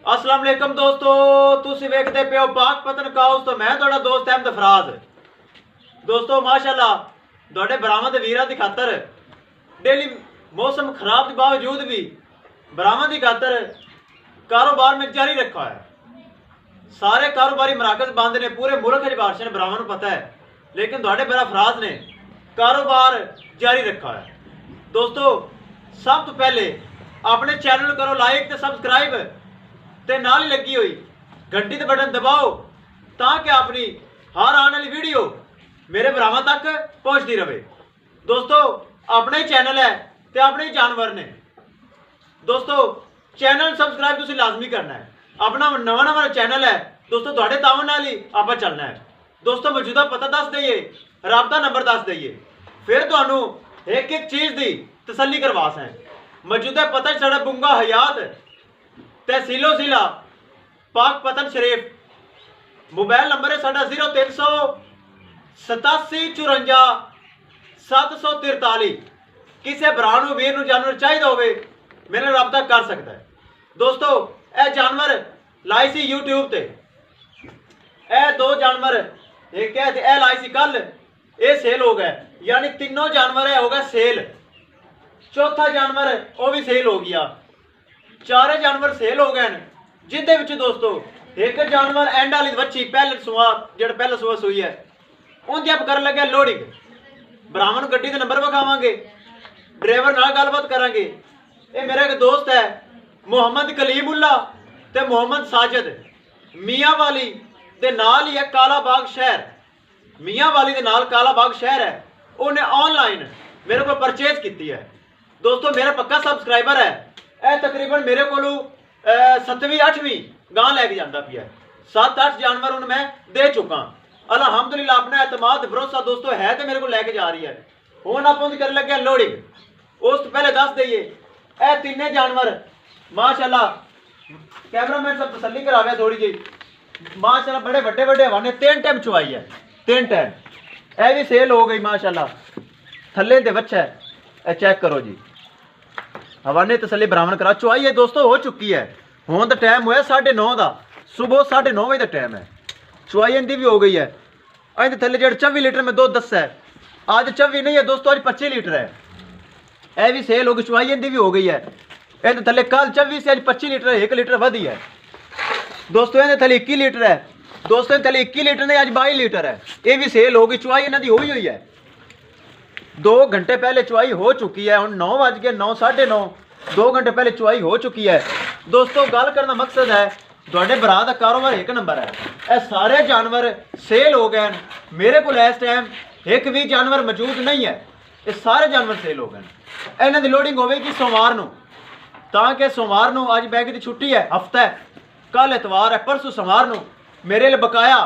अस्सलाम वालेकुम दोस्तों, तुसी वेखदे पे हो पाक पतन काउस। तो मैं तुहाडा दोस्त अहमद फराज। दोस्तों माशाल्लाह तुहाडे बरामद वीरां दी खातर डेली मौसम खराब के बावजूद भी बरामद की खातर कारोबार में जारी रखा है। सारे कारोबारी मराकज बंद ने, पूरे मुल्क च बारिश ने बरामद पता है, लेकिन तुहाडे बड़ा फराज ने कारोबार जारी रखा है। दोस्तों सब तो पहले अपने चैनल करो लाइक ते सबसक्राइब ते नाल ही लगी हुई घंटी ते बटन दबाओ ताकि अपनी हर आने वाली वीडियो मेरे भरावां तक पहुंचती रहे। दोस्तों अपने ही चैनल है ते अपने ही जानवर ने। दोस्तों चैनल सबसक्राइब तुसीं लाजमी करना है। अपना नवा चैनल है दोस्तों, तुहाडे तावन नाल ही आपां चलना है। दोस्तों मौजूदा पता दस दईए, राबता नंबर दस दईए, फिर तुहानूं एक एक चीज़ की तसल्ली करवा सैं। मौजूदा पता साडा बुंगा हयात तहसीलो जिला पाक पतन शरीफ। मोबाइल नंबर है साडा 0387 किसी भरा वीर जानवर चाहिए होवे मेरे नाल रब्ता कर सकता है। दोस्तों यह जानवर लाई सी यूट्यूब ते, यह दो जानवर एक है ए लाई सी कल, ये सेल हो गए, यानी तीनों जानवर है हो गए सेल। चौथा जानवर वो भी सेल हो गया, चारे जानवर सेल हो गए। जिंदे विच दोस्तों एक जानवर एंड वाली बच्ची पहले सुआ जो पहले सुआ सुई है उनकी आप कर लगे लोडिंग। ब्राह्मण गड्डी के नंबर विखावांगे, ड्राइवर नाल गलबात करांगे। ये मेरा एक दोस्त है मुहम्मद कलीमुल्ला ते मुहम्मद साजिद, मियाँ वाली दे नाल ही है काला बाग शहर। मियाँ वाली दे नाल काला बाग शहर है, उन्हें ऑनलाइन मेरे को परचेज की है। दोस्तों मेरा पक्का सबसक्राइबर है। यह तकरीबन मेरे को 7वीं 8वीं गां लैके जाता पिया। 7-8 जानवर उन्हें मैं दे चुका। अलहमदुलिल्लाह अपना एतमाद भरोसा दोस्तों है तो मेरे को लैके जा रही है। हुण आप कर लगे लोडिंग। उस तो पहले दस दईए यह तीने जानवर माशाल्लाह कैमरामैन सब तसल्ली करावे थोड़ी जी, माशाल्लाह बड़े बड़े बड़े हवाने 3 टाइम चुवाई है, 3 टाइम। यह भी सेल हो गई माशाल्लाह, थले दे बच्चा है। चेक करो जी, हवाने तसली बरामद करा चुवाई है दोस्तों हो चुकी है। हुण तो टाइम होया 9:30 का, सुबह 9:30 बजे का टाइम है। चुवाई इनकी भी हो गई है। अं थले जो 24 लीटर में दुध दस है, अज 24 नहीं है दोस्तों, अज 25 लीटर है। यह भी सेल हो गई, चुवाई इनकी भी हो गई है। इन थले कल 24 से अज 25 लीटर है, 1 लीटर वधी है दोस्तों। इन्हें थले 21 लीटर है दोस्तों, थले 21 लीटर ने अज 22 लीटर है। ये भी सेल हो गई, चुवाई इन्हों की हुई हुई है। 2 घंटे पहले चुवाई हो चुकी है। हम 9 बज के 9 9:30 2 घंटे पहले चुवाई हो चुकी है। दोस्तों गल करने का मकसद है तुहाडे भरा का कारोबार एक नंबर है। यह सारे जानवर सेल हो गए। मेरे को इस टाइम एक भी जानवर मौजूद नहीं है, ये सारे जानवर सेल हो गए। इन्हों की लोडिंग होगी सोमवार को, ताकि सोमवार को अज बैंक की छुट्टी है, हफ्ता है, कल एतवार है, परसों सोमवार को मेरे लिए बकाया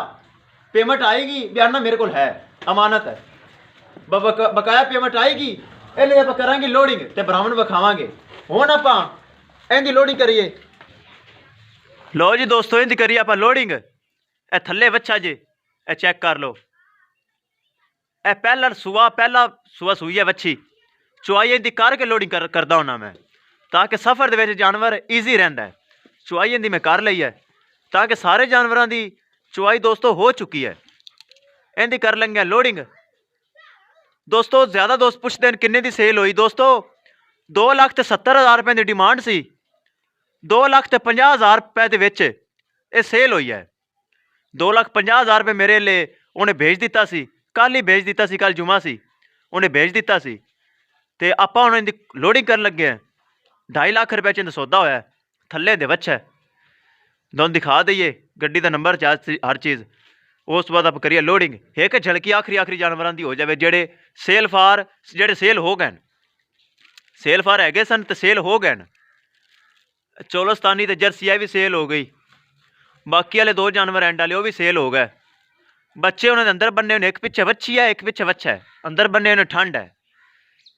पेमेंट आएगी। बयाना मेरे को है, अमानत है, बकाया पेमेंट आएगी। इन्हें आप करा लोडिंग तो ब्राह्मण विखावे। हुण आप इनकी लोडिंग करिए। लो जी दोस्तों इनकी करिए आप लोडिंग। ए थले बच्चा जी, ए चेक कर लो, ए पहला सुआ सुई है बच्ची। चुवाई इनकी करके लोडिंग करदा होना मैं, ताकि सफ़र दे जानवर ईजी रहिंदा है। चुवाई इनकी मैं कर ली है ताकि सारे जानवरों की चुवाई दोस्तों हो चुकी है। इनकी कर लेंगे लोडिंग। दोस्तों ज़्यादा दोस्त पुछते हैं किन्ने दी सेल हुई। दोस्तों 2,70,000 रुपए की डिमांड सी, 2,50,000 रुपए के विच ये सेल हुई है। 2,50,000 रुपए मेरे लिए उन्हें भेज दिता सी, कल ही भेज दिता सी, कल जुमा सी, उन्हें भेज दिता सी। ते आपां हुण इहदी लोडिंग करन लगे हैं। 2.5 लाख रुपए च सौदा होया, थले दे बच्चा है। तुहानूं दिखा दईए गड्डी का नंबर हर चीज़। उस बाद आप करिए लोडिंग। एक झलकी आखिरी जानवरों की हो जाए जेडे सेल फार जेडे सेल हो गए। सेल फार है सन तो सेल हो गए। चोलस्तानी तो जर्सी भी सेल हो गई। बाकी वाले 2 जानवर एंड वाले वो भी सेल हो गए। बच्चे उन्होंने अंदर बने हुए, एक पिछे बच्ची है एक पिछे बच्चा है। अंदर बने उन्हें ठंड है,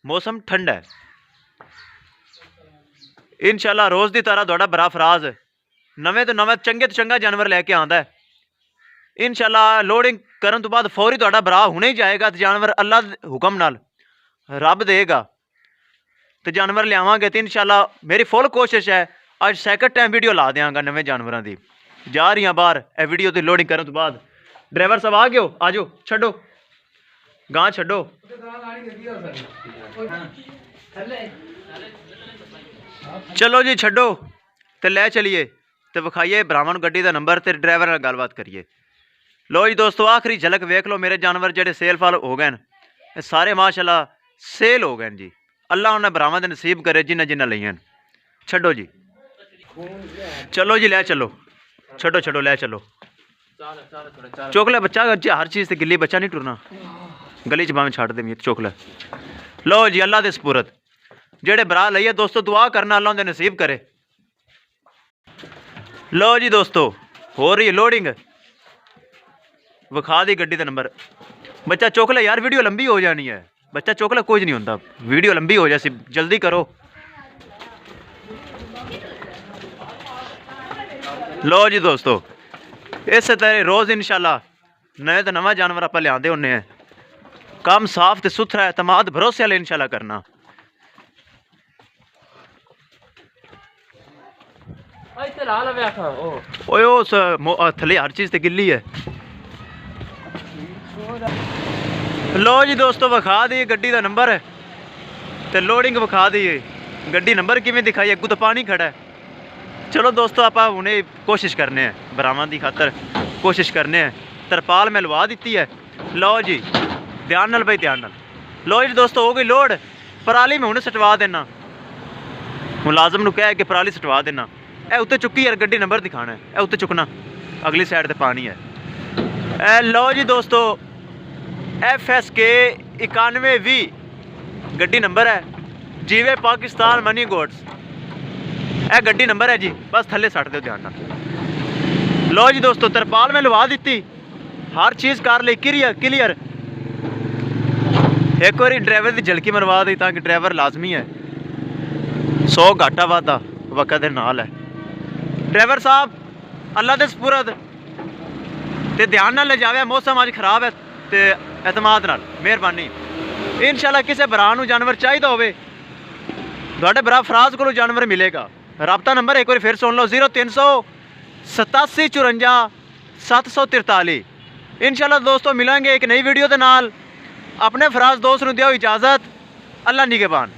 मौसम ठंड है। इंशाल्लाह रोज़ की तरह तुहाडा भरा फराज नवे तो नवा चंगे तो चंगा जानवर लैके आंदा है। इंशाल्लाह लोडिंग करन तो बाद फौरी तुहाडा भरा हुणे ही जाएगा। तो जानवर अल्लाह दे हुक्म नाल रब देगा तो जानवर लियावांगे। तो इंशाल्लाह मेरी फुल कोशिश है ਅੱਜ ਸੈਕਿੰਡ ਟਾਈਮ ਵੀਡੀਓ ਲਾ ਦਿਆਂਗਾ ਨਵੇਂ ਜਾਨਵਰਾਂ ਦੀ। ਜਾ ਰਹੀਆਂ ਬਾਹਰ, ਇਹ ਵੀਡੀਓ ਦੀ ਲੋਡਿੰਗ ਕਰਨ ਤੋਂ ਬਾਅਦ। ਡਰਾਈਵਰ ਸਾਹਿਬ ਆ ਗਿਓ, ਆ ਜਾਓ, ਛੱਡੋ ਗਾਂ ਛੱਡੋ। ਚਲੋ ਜੀ ਛੱਡੋ ਤੇ ਲੈ ਚਲੀਏ ਤੇ ਵਿਖਾਈਏ ਭਰਾਵਾਂ ਨੂੰ ਗੱਡੀ ਦਾ ਨੰਬਰ ਤੇ ਡਰਾਈਵਰ ਨਾਲ ਗੱਲਬਾਤ ਕਰੀਏ। ਲੋ ਜੀ ਦੋਸਤੋ, ਆਖਰੀ ਝਲਕ ਵੇਖ ਲਓ। ਮੇਰੇ ਜਾਨਵਰ ਜਿਹੜੇ ਸੇਲ ਫਾਲ ਹੋ ਗਏ ਇਹ ਸਾਰੇ ਮਾਸ਼ਾਅੱਲਾ ਸੇਲ ਹੋ ਗਏ ਜੀ। ਅੱਲਾ ਉਹਨਾਂ ਭਰਾਵਾਂ ਦੇ ਨਸੀਬ करे जिन्हें जिन्हें लईਆਂ। ਛੱਡੋ ਜੀ, चलो जी ਲੈ चलो, ਛੱਡੋ ਛੱਡੋ ਲੈ चलो। चोकला बच्चा हर चीज़ से गिल्ली बच्चा नहीं टुरना, गली च भावें छड़ देवी चोकला। लो जी अल्लाह दे सपुरद जेड़े भरा लईए दोस्तों, दुआ करना अल्लाह उन्हें नसीब करे। लो जी दोस्तों, हो रही है लोडिंग, विखा दी गड्डी का नंबर। बच्चा चोकला यार, वीडियो लंबी हो जानी है। बच्चा चोकला कुछ नहीं होता, वीडियो लंबी हो जाए, जल्दी करो। लो जी दोस्तों, इस तरह रोज़ इंशाल्लाह नए तो नवा जानवर आप लियाते होने हैं। काम साफ तो सुथरा है, तमाद भरोसे वाले इंशाल्लाह करना। ओए उस थले हर चीज़ तो गिल्ली है। लो जी दोस्तों, विखा दी गड्डी का नंबर तो लोडिंग विखा दी। गड्डी नंबर किवें दिखाई, अगू तो पानी खड़ा है। चलो दोस्तों, आप उन्हें कोशिश करने हैं, भरावां दी खातर कोशिश करने हैं। तरपाल में लवा दी है। लो जी ध्यान नाल भाई, ध्यान नाल। लो जी दोस्तों, हो गई लोड। पराली में हुणे सटवा देना, मुलाजम नूं कह के पराली सटवा देना। ए उत्ते चुकी यार, गड्डी नंबर दिखाना है, ए उत्ते चुकना, अगली साइड ते पानी है। लो जी दोस्तों, FSK 9120 गड्डी नंबर है, जीवे पाकिस्तान मनी गोड्स। ए गड्डी नंबर है जी, बस थले सट दो ध्यान नाल। लो जी दोस्तों, तरपाल में लवा दी, हर चीज़ कर ली क्लियर। एक बार ड्राइवर की झलकी मरवा दी ताकि ड्राइवर लाजमी है। 100 घाटा वादा वक्त दे नाल है। ड्राइवर साहब अल्लाह दे सपुरद ते ध्यान नाल ले जावे, मौसम अज खराब है ते एतमाद नाल, मेहरबानी। इंशाल्लाह किसी भरा नूं जानवर चाहिए होवे, तुहाडे भरा फराज कोलों जानवर मिलेगा। राबता नंबर एक बार फिर सुन लो, 0387 54 743। इंशाल्लाह दोस्तों मिलेंगे एक नई वीडियो के नाल। अपने फराज दोस्त नूं दिओ इजाज़त। अल्लाह निगहबान।